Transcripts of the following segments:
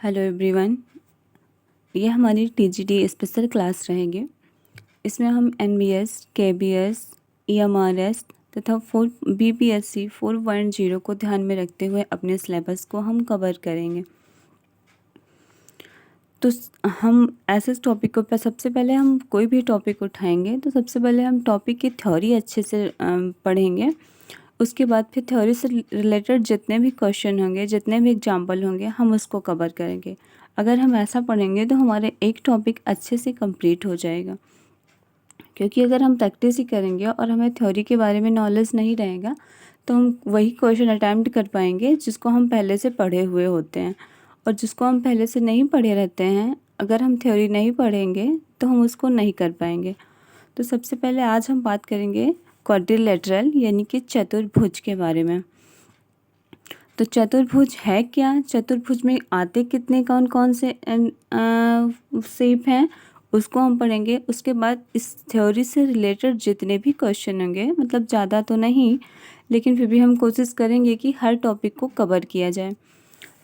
Hello everyone, ये हमारी TGT special class रहेगी। इसमें हम एनबीएस, केबीएस, ईएमआरएस तथा बीपीएससी 4.0 को ध्यान में रखते हुए अपने सिलेबस को हम कवर करेंगे। तो हम ऐसे टॉपिक को सबसे पहले हम कोई भी टॉपिक उठाएंगे तो सबसे पहले हम टॉपिक की थ्योरी अच्छे से पढ़ेंगे। उसके बाद फिर थ्योरी से रिलेटेड जितने भी क्वेश्चन होंगे, जितने भी एग्जाम्पल होंगे, हम उसको कवर करेंगे। अगर हम ऐसा पढ़ेंगे तो हमारे एक टॉपिक अच्छे से कंप्लीट हो जाएगा। क्योंकि अगर हम प्रैक्टिस ही करेंगे और हमें थ्योरी के बारे में नॉलेज नहीं रहेगा तो हम वही क्वेश्चन अटैम्प्ट कर पाएंगे जिसको हम पहले से पढ़े हुए होते हैं। और जिसको हम पहले से नहीं पढ़े रहते हैं, अगर हम थ्योरी नहीं पढ़ेंगे तो हम उसको नहीं कर पाएंगे। तो सबसे पहले आज हम बात करेंगे क्वाड्रिलेटरल यानी कि चतुर्भुज के बारे में। तो चतुर्भुज है क्या, चतुर्भुज में आते कितने कौन कौन से शेप हैं, उसको हम पढ़ेंगे। उसके बाद इस थ्योरी से रिलेटेड जितने भी क्वेश्चन होंगे, मतलब ज़्यादा तो नहीं लेकिन फिर भी हम कोशिश करेंगे कि हर टॉपिक को कवर किया जाए।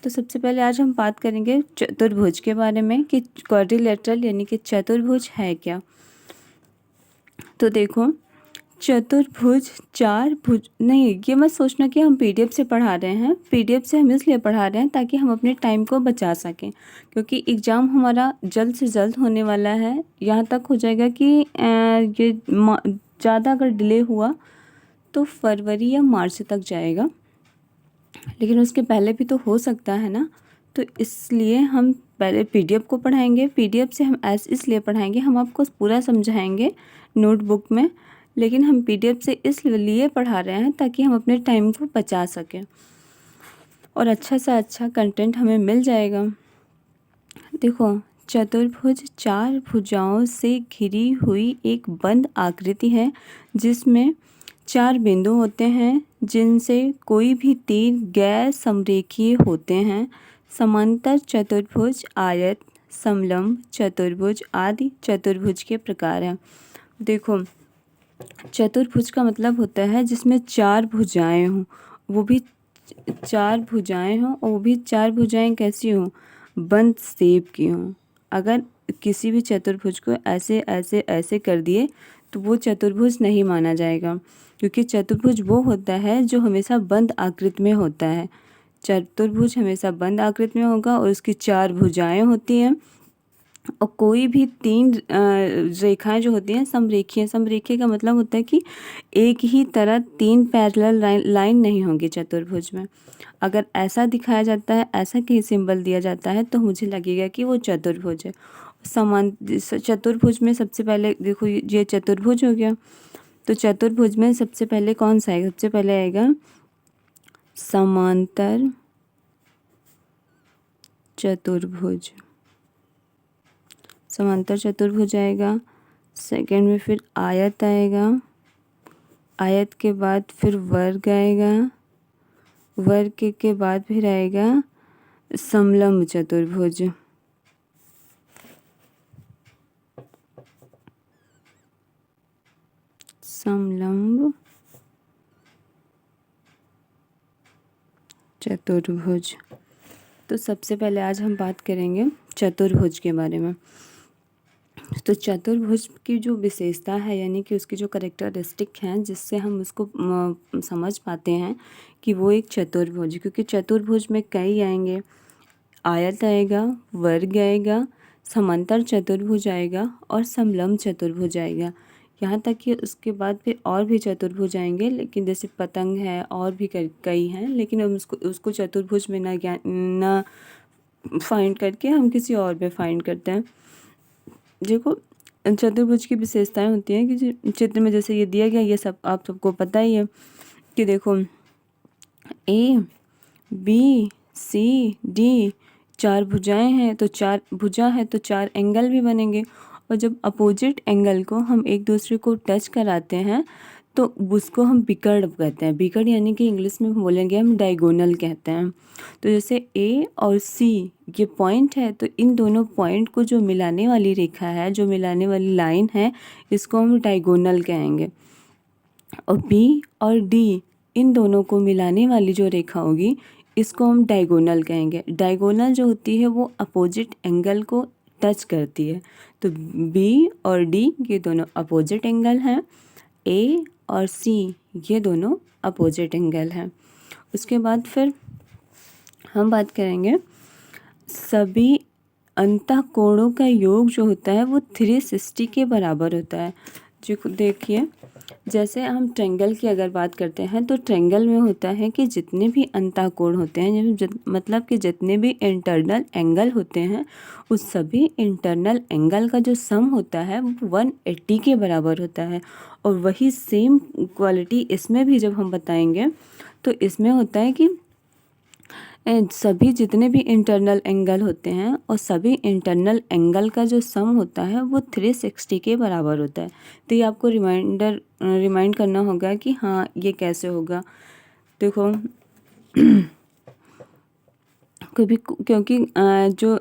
तो सबसे पहले आज हम बात करेंगे चतुर्भुज के बारे में कि क्वाड्रिलेटरल यानी कि चतुर्भुज है क्या। तो देखो, चतुर्भुज चार भुज नहीं, ये मत सोचना कि हम पीडीएफ से पढ़ा रहे हैं। पीडीएफ से हम इसलिए पढ़ा रहे हैं ताकि हम अपने टाइम को बचा सकें, क्योंकि एग्ज़ाम हमारा जल्द से जल्द होने वाला है। यहाँ तक हो जाएगा कि ये ज़्यादा अगर डिले हुआ तो फरवरी या मार्च तक जाएगा, लेकिन उसके पहले भी तो हो सकता है ना। तो इसलिए हम पहले पीडीएफ को पढ़ाएंगे। पीडीएफ से हम इसलिए पढ़ाएंगे, हम आपको पूरा समझाएंगे नोटबुक में, लेकिन हम पीडीएफ से इसलिए पढ़ा रहे हैं ताकि हम अपने टाइम को बचा सकें और अच्छा से अच्छा कंटेंट हमें मिल जाएगा। देखो, चतुर्भुज चार भुजाओं से घिरी हुई एक बंद आकृति है जिसमें चार बिंदु होते हैं जिनसे कोई भी तीर गैर समरेखीय होते हैं। समांतर चतुर्भुज, आयत, समलंब चतुर्भुज आदि चतुर्भुज के प्रकार हैं। देखो, चतुर्भुज का मतलब होता है जिसमें चार भुजाएं हों, वो भी चार भुजाएं हों, और वो भी चार भुजाएं कैसी हों, बंद शेप की हों। अगर किसी भी चतुर्भुज को ऐसे ऐसे ऐसे कर दिए तो वो चतुर्भुज नहीं माना जाएगा, क्योंकि चतुर्भुज वो होता है जो हमेशा बंद आकृति में होता है। चतुर्भुज हमेशा बंद आकृति में होगा और उसकी चार भुजाएं होती हैं, और कोई भी तीन रेखाएं जो होती हैं समरेखीय। समरेखीय का मतलब होता है कि एक ही तरह तीन पैरेलल लाइन नहीं होंगी चतुर्भुज में। अगर ऐसा दिखाया जाता है, ऐसा कहीं सिंबल दिया जाता है, तो मुझे लगेगा कि वो चतुर्भुज है। समान चतुर्भुज में सबसे पहले देखो, ये चतुर्भुज हो गया। तो चतुर्भुज में सबसे पहले कौन सा आएगा, सबसे पहले आएगा समांतर चतुर्भुज। समांतर चतुर्भुज आएगा। सेकंड में फिर आयत आएगा। आयत के बाद फिर वर्ग आएगा। वर्ग के बाद फिर आएगा समलंब चतुर्भुज। समलंब चतुर्भुज। तो सबसे पहले आज हम बात करेंगे चतुर्भुज के बारे में। तो चतुर्भुज की जो विशेषता है, यानी कि उसकी जो कैरेक्टरिस्टिक हैं जिससे हम उसको समझ पाते हैं कि वो एक चतुर्भुज, क्योंकि चतुर्भुज में कई आएंगे। आयत आएगा, वर्ग आएगा, समांतर चतुर्भुज आएगा और समलंब चतुर्भुज आएगा। यहाँ तक कि उसके बाद फिर और भी चतुर्भुज आएंगे, लेकिन जैसे पतंग है और भी कई हैं, लेकिन हम उसको चतुर्भुज में ना फाइंड करके हम किसी और पे फाइंड करते हैं। देखो, चतुर्भुज की विशेषताएं होती हैं कि चित्र में जैसे ये दिया गया, ये सब आप सबको पता ही है कि देखो, ए बी सी डी चार भुजाएं हैं, तो चार भुजा है तो चार एंगल भी बनेंगे। और जब अपोजिट एंगल को हम एक दूसरे को टच कराते हैं तो उसको हम विकर्ण कहते हैं। विकर्ण यानी कि इंग्लिश में बोलेंगे हम डायगोनल कहते हैं। तो जैसे ए और सी ये पॉइंट है, तो इन दोनों पॉइंट को जो मिलाने वाली रेखा है, जो मिलाने वाली लाइन है, इसको हम डायगोनल कहेंगे। और बी और डी इन दोनों को मिलाने वाली जो रेखा होगी, इसको हम डायगोनल कहेंगे। डायगोनल जो होती है वो अपोजिट एंगल को टच करती है। तो बी और डी ये दोनों अपोजिट एंगल हैं, ए और सी ये दोनों अपोजिट एंगल हैं। उसके बाद फिर हम बात करेंगे सभी अंतःकोणों का योग जो होता है वो 360 के बराबर होता है। जो देखिए, जैसे हम ट्रायंगल की अगर बात करते हैं तो ट्रायंगल में होता है कि जितने भी अंतःकोण होते हैं, मतलब कि जितने भी इंटरनल एंगल होते हैं, उस सभी इंटरनल एंगल का जो सम होता है वो 180 के बराबर होता है। और वही सेम क्वालिटी इसमें भी जब हम बताएंगे तो इसमें होता है कि सभी जितने भी इंटरनल एंगल होते हैं और सभी इंटरनल एंगल का जो सम होता है वो 360 के बराबर होता है। तो ये आपको रिमाइंड करना होगा कि हाँ ये कैसे होगा। देखो क्योंकि जो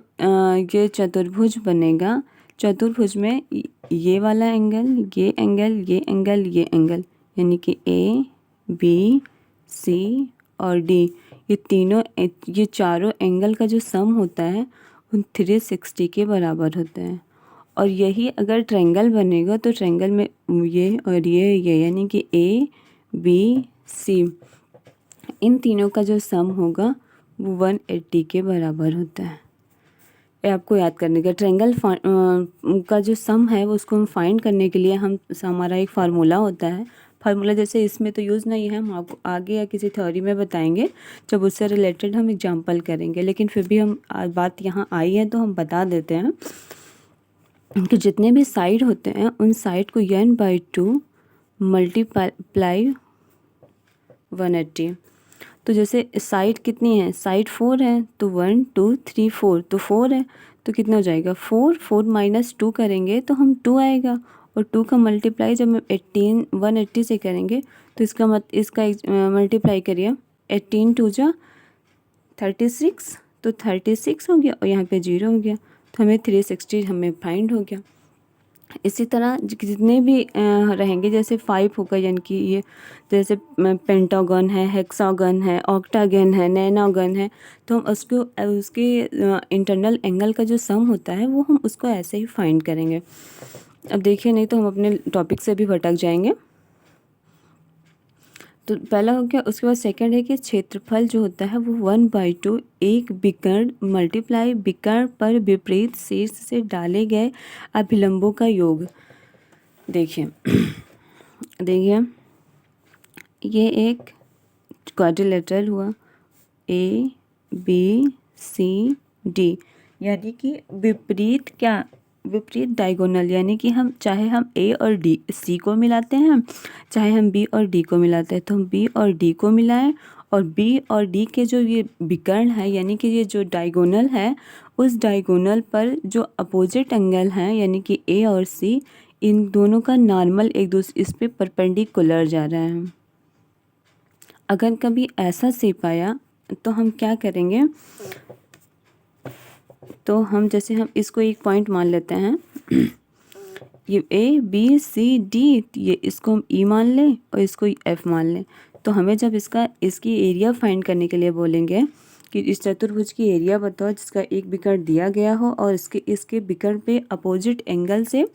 ये चतुर्भुज बनेगा, चतुर्भुज में ये वाला एंगल, ये एंगल, ये एंगल, ये एंगल, यानी कि ए बी सी और डी, ये चारों एंगल का जो सम होता है वो 360 के बराबर होता है। और यही अगर ट्रायंगल बनेगा तो ट्रायंगल में ये और ये यानी कि ए बी सी इन तीनों का जो सम होगा वो 180 के बराबर होता है। ये आपको याद करने का। ट्रायंगल का जो सम है वो उसको हम फाइंड करने के लिए हमारा एक फार्मूला होता है। फार्मूला जैसे इसमें तो यूज़ नहीं है, हम आपको आगे या किसी थ्योरी में बताएंगे जब उससे रिलेटेड हम एग्जांपल करेंगे। लेकिन फिर भी हम बात यहाँ आई है तो हम बता देते हैं कि जितने भी साइड होते हैं उन साइड को n/2 मल्टीप्लाई 180। तो जैसे साइड कितनी है, साइड 4 है तो 1 2 3 4, तो 4 है तो कितना हो जाएगा 4 माइनस 2 करेंगे तो हम 2 आएगा। और 2 का मल्टीप्लाई जब हम 180 से करेंगे तो इसका मल्टीप्लाई करिए, 18 2 जा 36, तो 36 हो गया और यहाँ पे 0 हो गया, तो हमें 360 हमें फाइंड हो गया। इसी तरह जितने भी रहेंगे, जैसे 5 होगा यानी कि ये जैसे पेंटागन है, हेक्सागन है, ऑक्टागन है, नैनोगन है, तो हम उसके इंटरनल एंगल का जो सम होता है वो हम उसको ऐसे ही फाइंड करेंगे। अब देखिए, नहीं तो हम अपने टॉपिक से भी भटक जाएंगे। तो पहला हो गया। उसके बाद सेकंड है कि क्षेत्रफल जो होता है वो 1/2 एक विकर्ण मल्टीप्लाई विकर्ण पर विपरीत शीर्ष से डाले गए अभिलंबों का योग। देखिए ये एक क्वाड्रिलेटरल हुआ ए बी सी डी, यानी कि विपरीत डायगोनल, यानी कि चाहे हम ए और डी सी को मिलाते हैं, चाहे हम बी और डी को मिलाते हैं, तो हम बी और डी को मिलाएं और बी और डी के जो ये विकर्ण है यानी कि ये जो डायगोनल है, उस डायगोनल पर जो अपोजिट एंगल हैं यानी कि ए और सी, इन दोनों का नॉर्मल एक दूसरे इस पे परपेंडिकुलर जा रहा है। अगर कभी ऐसा शेप आया तो हम क्या करेंगे, तो हम इसको एक पॉइंट मान लेते हैं, ये ए बी सी डी, ये इसको हम ई मान लें और इसको एफ मान लें। तो हमें जब इसकी एरिया फाइंड करने के लिए बोलेंगे कि इस चतुर्भुज की एरिया बताओ जिसका एक विकर्ण दिया गया हो और इसके विकर्ण पे अपोजिट एंगल से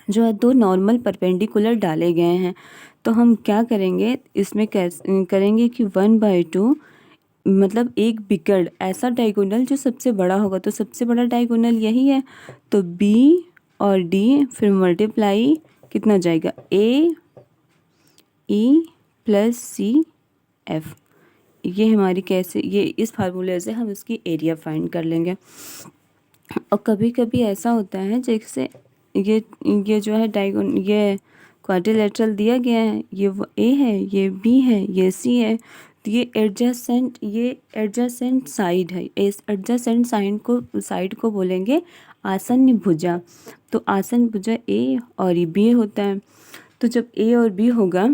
जो है दो नॉर्मल परपेंडिकुलर डाले गए हैं, तो हम क्या करेंगे, इसमें करेंगे कि 1/2 मतलब एक विकर्ण ऐसा डायगोनल जो सबसे बड़ा होगा, तो सबसे बड़ा डायगोनल यही है, तो बी और डी फिर मल्टीप्लाई कितना जाएगा ए ई प्लस सी एफ। ये हमारी ये इस फार्मूले से हम इसकी एरिया फाइंड कर लेंगे। और कभी कभी ऐसा होता है जैसे ये जो है ये क्वाड्रिलेटरल दिया गया है, ये ए है, ये बी है, ये सी है, तो ये एडजेसेंट साइड है। इस एडजेसेंट साइड को बोलेंगे आसन्न भुजा। तो आसन्न भुजा ए और ये बी होता है। तो जब ए और बी होगा,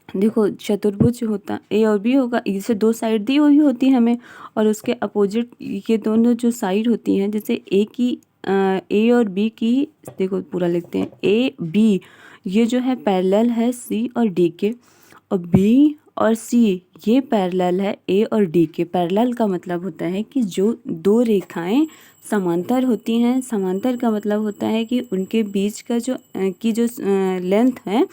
देखो चतुर्भुज होता ए और बी होगा, इसे दो साइड दी हुई होती है हमें, और उसके अपोजिट ये दोनों जो साइड होती हैं, जैसे ए और बी की, देखो पूरा लिखते हैं, ए बी ये जो है पैरेलल है सी और डी के, और बी और सी ये पैरेलल है ए और डी के। पैरेलल का मतलब होता है कि जो दो रेखाएं समांतर होती हैं, समांतर का मतलब होता है कि उनके बीच का जो लेंथ है,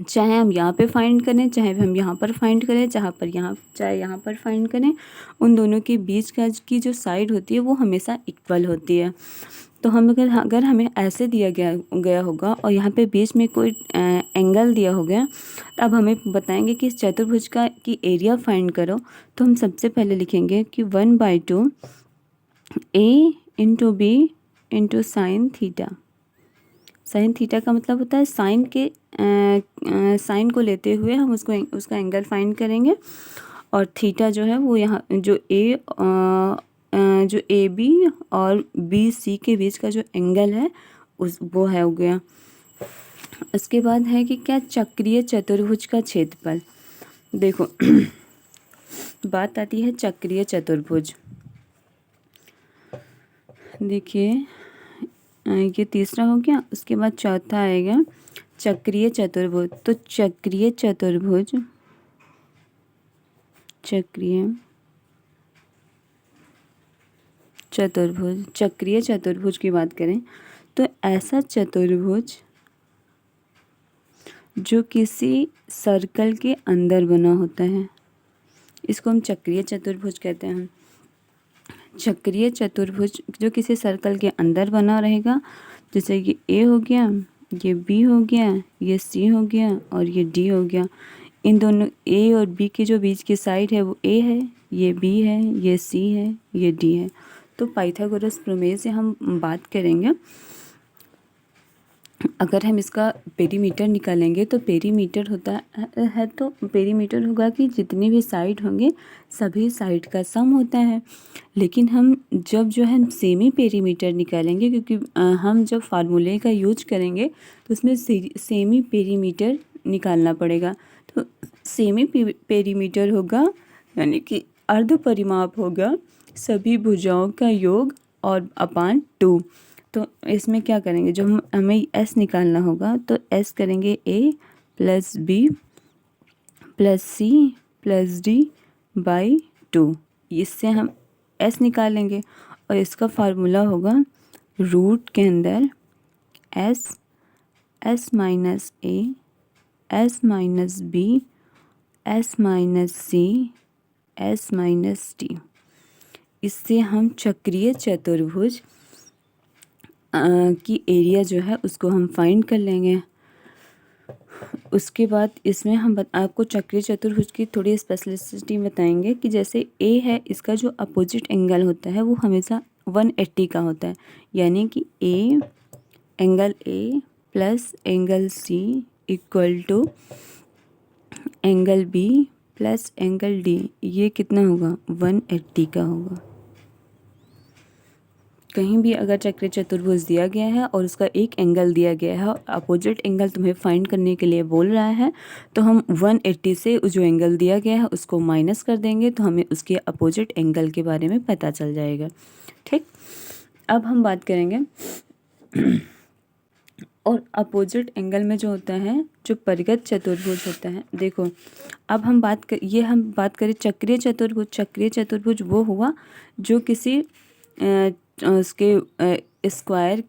चाहे हम यहाँ पे फाइंड करें, चाहे हम यहाँ पर फाइंड करें, चाहे यहाँ पर फाइंड करें, उन दोनों के बीच का की जो साइड होती है वो हमेशा इक्वल होती है। तो हम अगर हमें ऐसे दिया गया होगा और यहाँ पे बीच में कोई एंगल दिया हो गया, तो अब हमें बताएंगे कि इस चतुर्भुज की एरिया फाइंड करो। तो हम सबसे पहले लिखेंगे कि 1/2 a into b into sine theta. Sine theta का मतलब होता है साइन को लेते हुए हम उसका एंगल फाइंड करेंगे। और थीटा जो है वो यहाँ जो ए बी और बी सी के बीच का जो एंगल है वो है हो गया। उसके बाद है कि क्या चक्रीय चतुर्भुज का क्षेत्रफल। देखो बात आती है चक्रीय चतुर्भुज। देखिए ये तीसरा हो गया, उसके बाद चौथा आएगा चक्रीय चतुर्भुज। तो चक्रीय चतुर्भुज की बात करें तो ऐसा चतुर्भुज जो किसी सर्कल के अंदर बना होता है, इसको हम चक्रीय चतुर्भुज कहते हैं। चक्रीय चतुर्भुज जो किसी सर्कल के अंदर बना रहेगा, जैसे कि ए हो गया, ये बी हो गया, ये सी हो गया और ये डी हो गया। इन दोनों ए और बी के जो बीच की साइड है वो ए है, ये बी है, ये सी है, ये डी है। तो पाइथागोरस प्रमेय से हम बात करेंगे, अगर हम इसका पेरीमीटर निकालेंगे तो पेरीमीटर होता है तो पेरीमीटर होगा कि जितनी भी साइड होंगे सभी साइड का सम होता है। लेकिन हम जब जो है सेमी पेरीमीटर निकालेंगे, क्योंकि हम जब फार्मूले का यूज करेंगे तो उसमें सेमी पेरीमीटर निकालना पड़ेगा। तो सेमी पेरीमीटर होगा यानी कि अर्ध परिमाप होगा सभी भुजाओं का योग और अपान 2। तो इसमें क्या करेंगे, जो हमें एस निकालना होगा तो एस करेंगे a plus b plus c plus d by 2। इससे हम एस निकालेंगे और इसका फार्मूला होगा रूट के अंदर S minus a, S minus b, S minus c, S minus d. इससे हम चक्रीय चतुर्भुज की एरिया जो है उसको हम फाइंड कर लेंगे। उसके बाद इसमें हम आपको चक्रीय चतुर्भुज की थोड़ी स्पेशलिसिटी बताएंगे कि जैसे ए है, इसका जो अपोजिट एंगल होता है वो हमेशा 180 का होता है। यानी कि angle a plus angle c equal to angle b plus angle d, ये कितना होगा 180 का होगा। कहीं भी अगर चक्रीय चतुर्भुज दिया गया है और उसका एक एंगल दिया गया है और अपोजिट एंगल तुम्हें फाइंड करने के लिए बोल रहा है, तो हम 180 से जो एंगल दिया गया है उसको माइनस कर देंगे तो हमें उसके अपोजिट एंगल के बारे में पता चल जाएगा। ठीक, अब हम बात करेंगे और अपोजिट एंगल में जो होता है जो परिगत चतुर्भुज होता है। देखो अब हम बात करें चक्रीय चतुर्भुज। चक्रीय चतुर्भुज वो हुआ जो किसी उसके स्क्वायर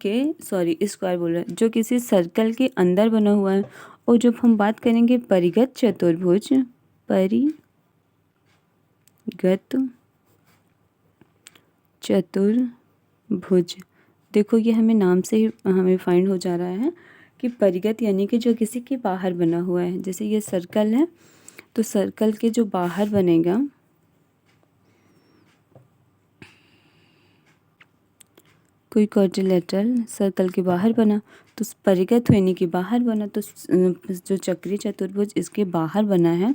जो किसी सर्कल के अंदर बना हुआ है। और जब हम बात करेंगे परिगत चतुर्भुज, देखो ये हमें नाम से ही हमें फाइंड हो जा रहा है कि परिगत यानी कि जो किसी के बाहर बना हुआ है। जैसे ये सर्कल है तो सर्कल के जो बाहर बनेगा, कोई क्वाड्रिलेटरल सर्कल के बाहर बना तो परिगत होने के बाहर बना, तो जो चक्रीय चतुर्भुज इसके बाहर बना है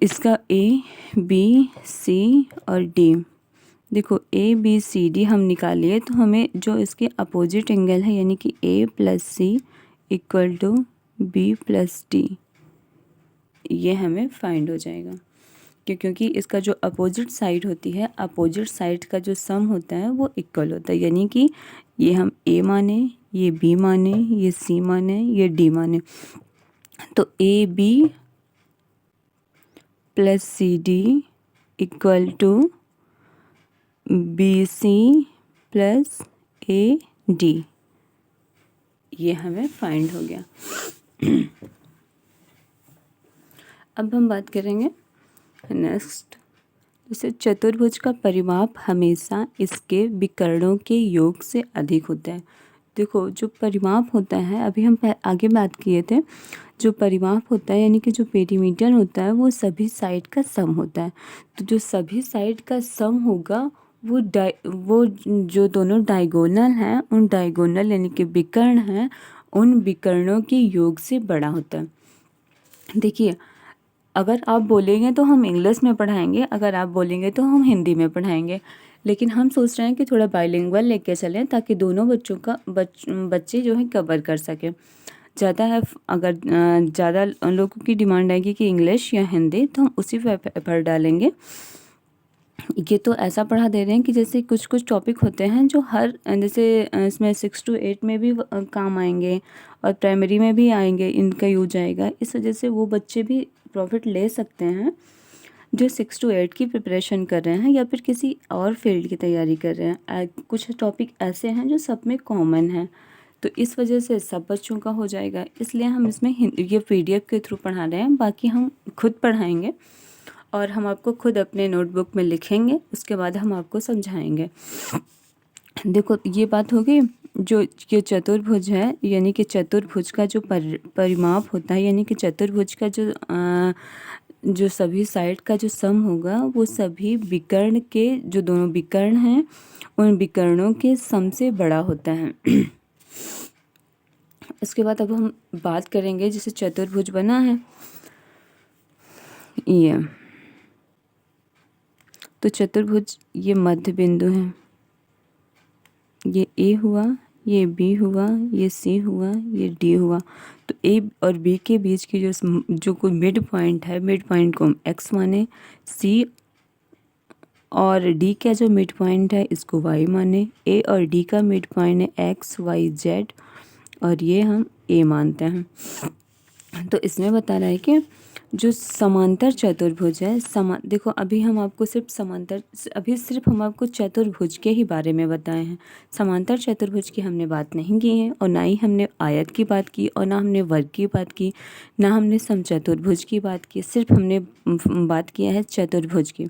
इसका ए बी सी और डी। देखो ए बी सी डी हम निकालिए तो हमें जो इसके अपोजिट एंगल है यानी कि a plus c equal to b plus d, ये हमें फाइंड हो जाएगा। क्योंकि इसका जो अपोजिट साइड होती है, अपोजिट साइड का जो सम होता है वो इक्वल होता है। यानी कि ये हम ए माने, ये बी माने, ये सी माने, ये डी माने, तो a b plus c d equal to b c plus a d, ये हमें फाइंड हो गया। अब हम बात करेंगे नेक्स्ट, जैसे चतुर्भुज का परिमाप हमेशा इसके विकर्णों के योग से अधिक होता है। देखो जो परिमाप होता है, अभी हम आगे बात किए थे, जो परिमाप होता है यानी कि जो पेरीमीटर होता है वो सभी साइड का सम होता है। तो जो सभी साइड का सम होगा वो जो दोनों डायगोनल हैं, उन डायगोनल यानी कि विकर्ण हैं, उन विकर्णों के योग से बड़ा होता है। देखिए अगर आप बोलेंगे तो हम इंग्लिश में पढ़ाएंगे, अगर आप बोलेंगे तो हम हिंदी में पढ़ाएंगे, लेकिन हम सोच रहे हैं कि थोड़ा बाइलिंगुअल लेके चलें ताकि दोनों बच्चों का बच्चे जो है कवर कर सकें। ज़्यादा है, अगर ज़्यादा लोगों की डिमांड आएगी कि इंग्लिश या हिंदी, तो हम उसी पर डालेंगे। ये तो ऐसा पढ़ा दे रहे हैं कि जैसे कुछ कुछ टॉपिक होते हैं जो हर जैसे इसमें 6 to 8 में भी काम आएंगे और प्राइमरी में भी आएंगे, इनका यूज आएगा। इस वजह से वो बच्चे भी प्रॉफिट ले सकते हैं जो 6 to 8 की प्रिपरेशन कर रहे हैं या फिर किसी और फील्ड की तैयारी कर रहे हैं। कुछ टॉपिक ऐसे हैं जो सब में कॉमन है, तो इस वजह से सब बच्चों का हो जाएगा, इसलिए हम इसमें ये PDF के थ्रू पढ़ा रहे हैं। बाकी हम खुद पढ़ाएंगे और हम आपको खुद अपने नोटबुक में लिखेंगे, उसके बाद हम आपको समझाएंगे। देखो ये बात हो गई, जो ये चतुर्भुज है यानी कि चतुर्भुज का जो परिमाप होता है, यानी कि चतुर्भुज का जो सभी साइड का जो सम होगा वो सभी विकर्ण के, जो दोनों विकर्ण हैं उन विकर्णों के सम से बड़ा होता है। इसके बाद अब हम बात करेंगे, जैसे चतुर्भुज बना है ये, तो चतुर्भुज ये मध्य बिंदु है, ये ए हुआ, ये बी हुआ, ये सी हुआ, ये डी हुआ। तो ए और बी के बीच की जो कोई मिड पॉइंट है, मिड पॉइंट को हम एक्स माने, सी और डी का जो मिड पॉइंट है इसको वाई माने, ए और डी का मिड पॉइंट है एक्स वाई जेड और ये हम ए मानते हैं। तो इसमें बता रहा है कि जो समांतर चतुर्भुज है, देखो अभी हम आपको सिर्फ हम आपको चतुर्भुज के ही बारे में बताए हैं। समांतर चतुर्भुज की हमने बात नहीं की है, और ना ही हमने आयत की बात की, और ना हमने वर्ग की बात की, ना हमने समचतुर्भुज की बात की, सिर्फ हमने बात किया है चतुर्भुज की।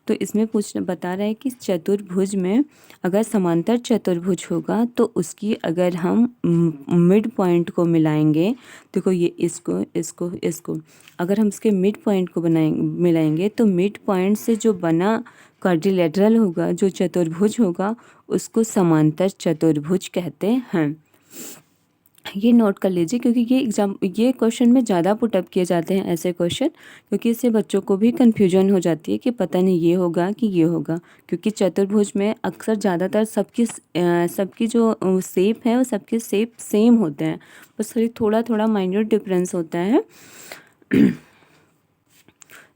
तो इसमें बता रहा है कि चतुर्भुज में अगर समांतर चतुर्भुज होगा तो उसकी अगर हम मिड पॉइंट को मिलाएंगे, देखो ये इसको अगर हम इसके मिड पॉइंट को मिलाएंगे तो मिड पॉइंट से जो बना क्वाड्रिलेटरल होगा, जो चतुर्भुज होगा, उसको समांतर चतुर्भुज कहते हैं। ये नोट कर लीजिए, क्योंकि ये क्वेश्चन में ज़्यादा पुटअप किए जाते हैं ऐसे क्वेश्चन, क्योंकि इससे बच्चों को भी कन्फ्यूजन हो जाती है कि पता नहीं ये होगा कि ये होगा। क्योंकि चतुर्भुज में अक्सर ज़्यादातर सबकी जो शेप है वो सबके शेप सेम होते हैं, बस खाली थोड़ा थोड़ा माइन्यूट डिफरेंस होता है।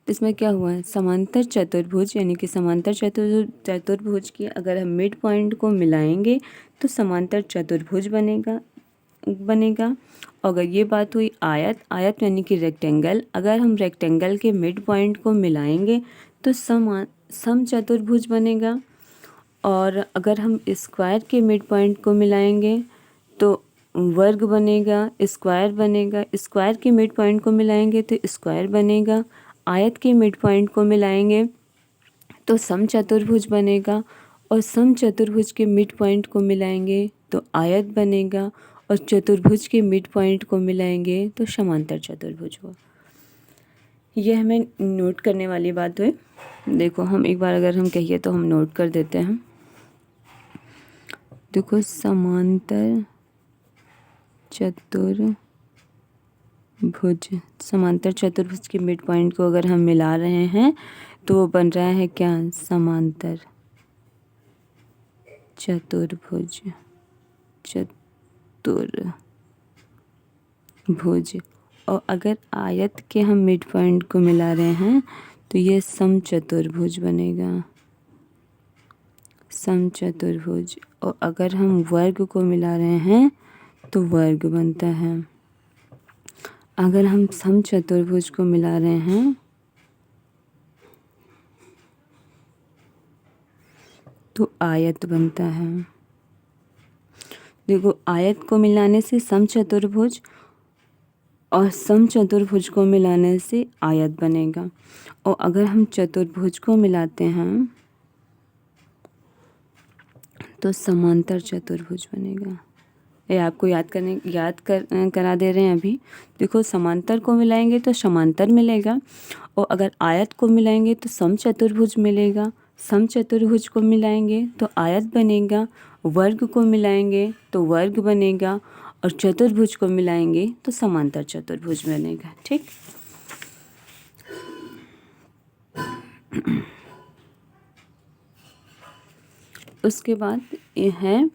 इसमें क्या हुआ है, समांतर चतुर्भुज यानी कि समांतर चतुर्भुज की अगर हम मिड पॉइंट को मिलाएंगे तो समांतर चतुर्भुज बनेगा। अगर ये बात हुई आयत यानी कि रेक्टेंगल, अगर हम रेक्टेंगल के मिड पॉइंट को मिलाएंगे तो सम चतुर्भुज बनेगा। और अगर हम स्क्वायर के मिड पॉइंट को मिलाएंगे तो वर्ग बनेगा, स्क्वायर बनेगा। स्क्वायर के मिड पॉइंट को मिलाएंगे तो स्क्वायर बनेगा। आयत के मिड पॉइंट को मिलाएंगे तो समचतुर्भुज बनेगा, और समचतुर्भुज के मिड पॉइंट को मिलाएंगे तो आयत बनेगा, और चतुर्भुज के मिड पॉइंट को मिलाएंगे तो समांतर चतुर्भुज हुआ। यह हमें नोट करने वाली बात हुई। देखो हम एक बार अगर हम कहिए तो हम नोट कर देते हैं। देखो समांतर चतुर्भुज के मिड पॉइंट को अगर हम मिला रहे हैं तो वो बन रहा है क्या, समांतर चतुर्भुज। और अगर आयत के हम मिड पॉइंट को मिला रहे हैं तो ये समचतुर्भुज बनेगा, समचतुर्भुज। और अगर हम वर्ग को मिला रहे हैं तो वर्ग बनता है। अगर हम समचतुर्भुज को मिला रहे हैं तो आयत बनता है। देखो आयत को मिलाने से समचतुर्भुज और समचतुर्भुज को मिलाने से आयत बनेगा, और अगर हम चतुर्भुज को मिलाते हैं तो समांतर चतुर्भुज बनेगा। ये आपको करा दे रहे हैं अभी। देखो समांतर को मिलाएंगे तो समांतर मिलेगा, और अगर आयत को मिलाएंगे तो समचतुर्भुज मिलेगा, समचतुर्भुज को मिलाएंगे तो आयत बनेगा, वर्ग को मिलाएंगे तो वर्ग बनेगा, और चतुर्भुज को मिलाएंगे तो समांतर चतुर्भुज बनेगा। ठीक। उसके बाद ये है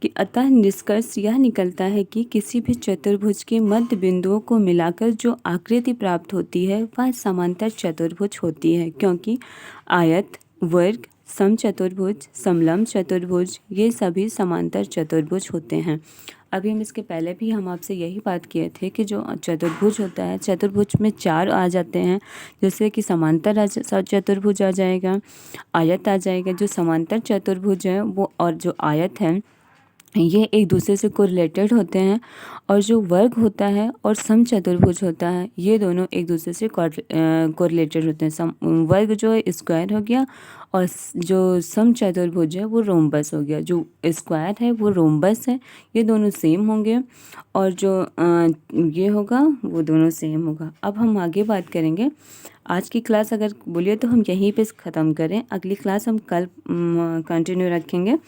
कि अतः निष्कर्ष यह निकलता है कि किसी भी चतुर्भुज के मध्य बिंदुओं को मिलाकर जो आकृति प्राप्त होती है वह समांतर चतुर्भुज होती है, क्योंकि आयत, वर्ग, समचतुर्भुज, समलंब चतुर्भुज ये सभी समांतर चतुर्भुज होते हैं। अभी हम इसके पहले भी हम आपसे यही बात किए थे कि जो चतुर्भुज होता है, चतुर्भुज में 4 आ जाते हैं, जैसे कि समांतर चतुर्भुज आ जाएगा, आयत आ जाएगा। जो समांतर चतुर्भुज है वो और जो आयत है ये एक दूसरे से कोरिलेटेड होते हैं, और जो वर्ग होता है और समचतुर्भुज होता है ये दोनों एक दूसरे से कोरिलेटेड होते हैं। वर्ग जो है स्क्वायर हो गया, और जो समचतुर्भुज है वो रोम्बस हो गया। जो स्क्वायर है वो रोम्बस है, ये दोनों सेम होंगे, और जो ये होगा वो दोनों सेम होगा। अब हम आगे बात करेंगे। आज की क्लास अगर बोलिए तो हम यहीं पे ख़त्म करें, अगली क्लास हम कल कंटिन्यू रखेंगे।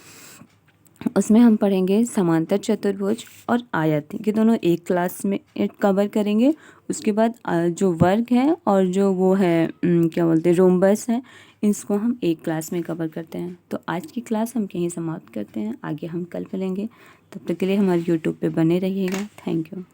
उसमें हम पढ़ेंगे समांतर चतुर्भुज और आयत, ये दोनों एक क्लास में कवर करेंगे। उसके बाद जो वर्ग है और जो वो है क्या बोलते हैं रोम्बस है, इसको हम एक क्लास में कवर करते हैं। तो आज की क्लास हम यहीं समाप्त करते हैं, आगे हम कल मिलेंगे। तब तक के लिए हमारे यूट्यूब पे बने रहिएगा। Thank you.